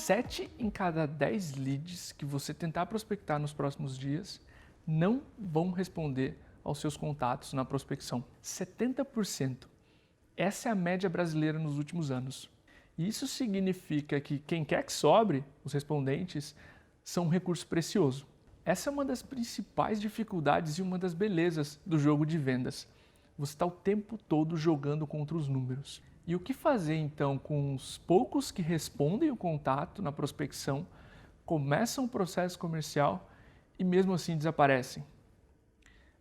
7 em cada 10 leads que você tentar prospectar nos próximos dias não vão responder aos seus contatos na prospecção. 70%. Essa é a média brasileira nos últimos anos. E isso significa que quem quer que sobre, os respondentes, são um recurso precioso. Essa é uma das principais dificuldades e uma das belezas do jogo de vendas. Você está o tempo todo jogando contra os números. E o que fazer então com os poucos que respondem o contato na prospecção, começam o processo comercial e mesmo assim desaparecem?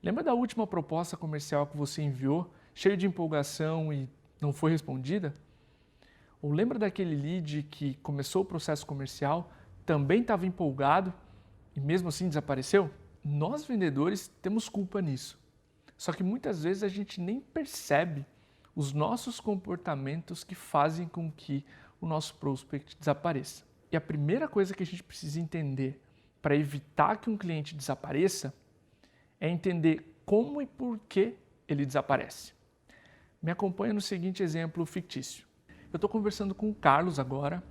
Lembra da última proposta comercial que você enviou, cheio de empolgação e não foi respondida? Ou lembra daquele lead que começou o processo comercial, também estava empolgado e mesmo assim desapareceu? Nós vendedores temos culpa nisso. Só que muitas vezes a gente nem percebe os nossos comportamentos que fazem com que o nosso prospect desapareça. E a primeira coisa que a gente precisa entender para evitar que um cliente desapareça é entender como e por que ele desaparece. Me acompanha no seguinte exemplo fictício. Eu estou conversando com o Carlos agora,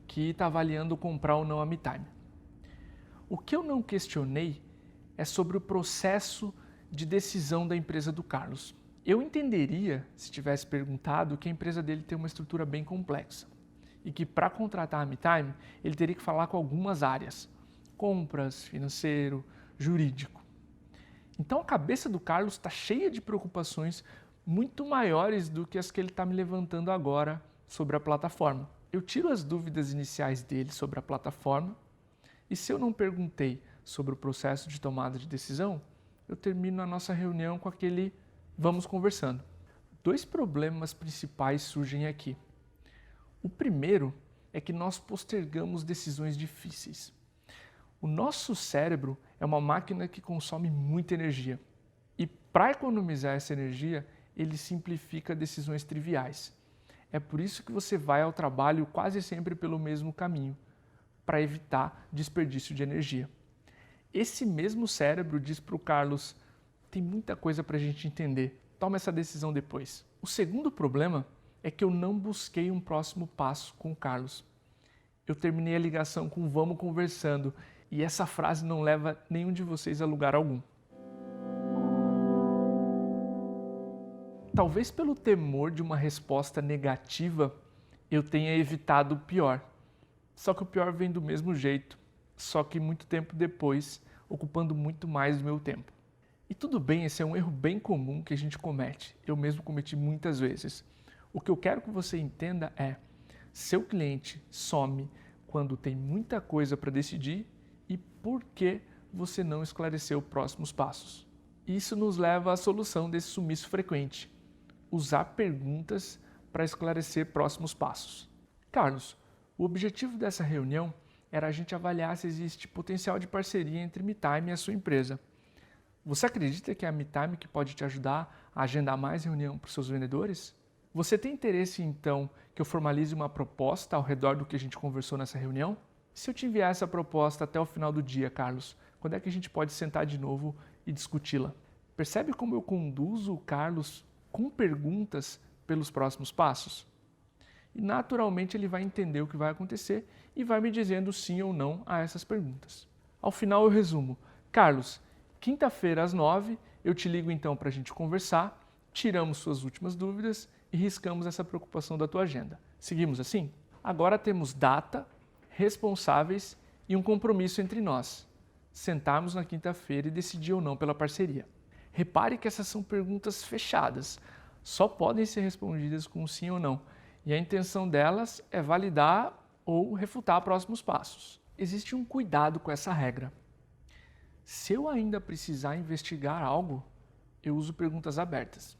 que está avaliando comprar ou não a MeTime. O que eu não questionei é sobre o processo de decisão da empresa do Carlos. Eu entenderia, se tivesse perguntado, que a empresa dele tem uma estrutura bem complexa e que para contratar a MeTime ele teria que falar com algumas áreas, compras, financeiro, jurídico. Então a cabeça do Carlos está cheia de preocupações muito maiores do que as que ele está me levantando agora sobre a plataforma. Eu tiro as dúvidas iniciais dele sobre a plataforma e se eu não perguntei sobre o processo de tomada de decisão, eu termino a nossa reunião com aquele vamos conversando. 2 problemas principais surgem aqui. O primeiro é que nós postergamos decisões difíceis. O nosso cérebro é uma máquina que consome muita energia e para economizar essa energia, ele simplifica decisões triviais. É por isso que você vai ao trabalho quase sempre pelo mesmo caminho, para evitar desperdício de energia. Esse mesmo cérebro diz para o Carlos, tem muita coisa para a gente entender, toma essa decisão depois. O segundo problema é que eu não busquei um próximo passo com o Carlos. Eu terminei a ligação com vamos conversando e essa frase não leva nenhum de vocês a lugar algum. Talvez pelo temor de uma resposta negativa, eu tenha evitado o pior. Só que o pior vem do mesmo jeito, só que muito tempo depois, ocupando muito mais do meu tempo. E tudo bem, esse é um erro bem comum que a gente comete. Eu mesmo cometi muitas vezes. O que eu quero que você entenda é, seu cliente some quando tem muita coisa para decidir e por que você não esclareceu próximos passos. Isso nos leva à solução desse sumiço frequente. Usar perguntas para esclarecer próximos passos. Carlos, o objetivo dessa reunião era a gente avaliar se existe potencial de parceria entre MeTime e a sua empresa. Você acredita que é a MeTime que pode te ajudar a agendar mais reunião para os seus vendedores? Você tem interesse, então, que eu formalize uma proposta ao redor do que a gente conversou nessa reunião? Se eu te enviar essa proposta até o final do dia, Carlos, quando é que a gente pode sentar de novo e discuti-la? Percebe como eu conduzo o Carlos com perguntas pelos próximos passos? E naturalmente ele vai entender o que vai acontecer e vai me dizendo sim ou não a essas perguntas. Ao final eu resumo, Carlos, quinta-feira às 9, eu te ligo então para a gente conversar, tiramos suas últimas dúvidas e riscamos essa preocupação da tua agenda. Seguimos assim? Agora temos data, responsáveis e um compromisso entre nós. Sentarmos na quinta-feira e decidir ou não pela parceria. Repare que essas são perguntas fechadas, só podem ser respondidas com sim ou não. E a intenção delas é validar ou refutar próximos passos. Existe um cuidado com essa regra. Se eu ainda precisar investigar algo, eu uso perguntas abertas.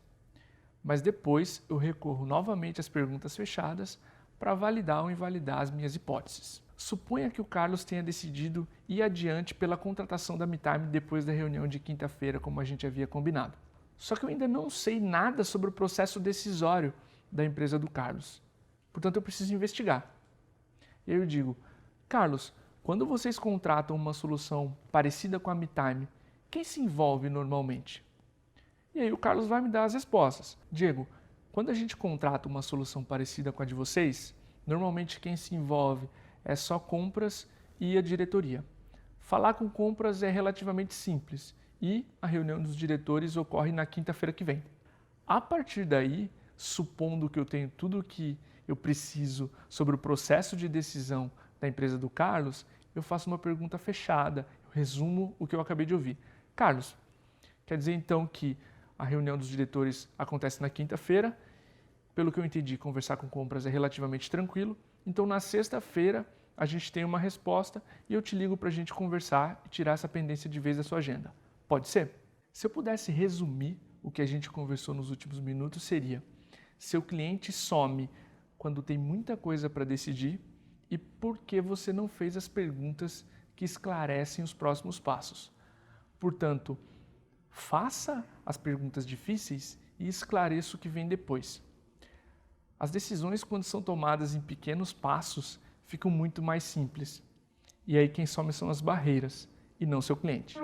Mas depois eu recorro novamente às perguntas fechadas para validar ou invalidar as minhas hipóteses. Suponha que o Carlos tenha decidido ir adiante pela contratação da MeTime depois da reunião de quinta-feira, como a gente havia combinado. Só que eu ainda não sei nada sobre o processo decisório da empresa do Carlos. Portanto, eu preciso investigar. E aí eu digo, Carlos, quando vocês contratam uma solução parecida com a MeTime, quem se envolve normalmente? E aí o Carlos vai me dar as respostas. Diego, quando a gente contrata uma solução parecida com a de vocês, normalmente quem se envolve é só compras e a diretoria. Falar com compras é relativamente simples e a reunião dos diretores ocorre na quinta-feira que vem. A partir daí, supondo que eu tenho tudo o que eu preciso sobre o processo de decisão da empresa do Carlos, eu faço uma pergunta fechada, eu resumo o que eu acabei de ouvir. Carlos, quer dizer então que a reunião dos diretores acontece na quinta-feira, pelo que eu entendi, conversar com compras é relativamente tranquilo, então na sexta-feira a gente tem uma resposta e eu te ligo para a gente conversar e tirar essa pendência de vez da sua agenda. Pode ser? Se eu pudesse resumir o que a gente conversou nos últimos minutos seria: seu cliente some quando tem muita coisa para decidir e por que você não fez as perguntas que esclarecem os próximos passos. Portanto, faça as perguntas difíceis e esclareça o que vem depois. As decisões, quando são tomadas em pequenos passos, ficam muito mais simples. E aí quem some são as barreiras e não seu cliente.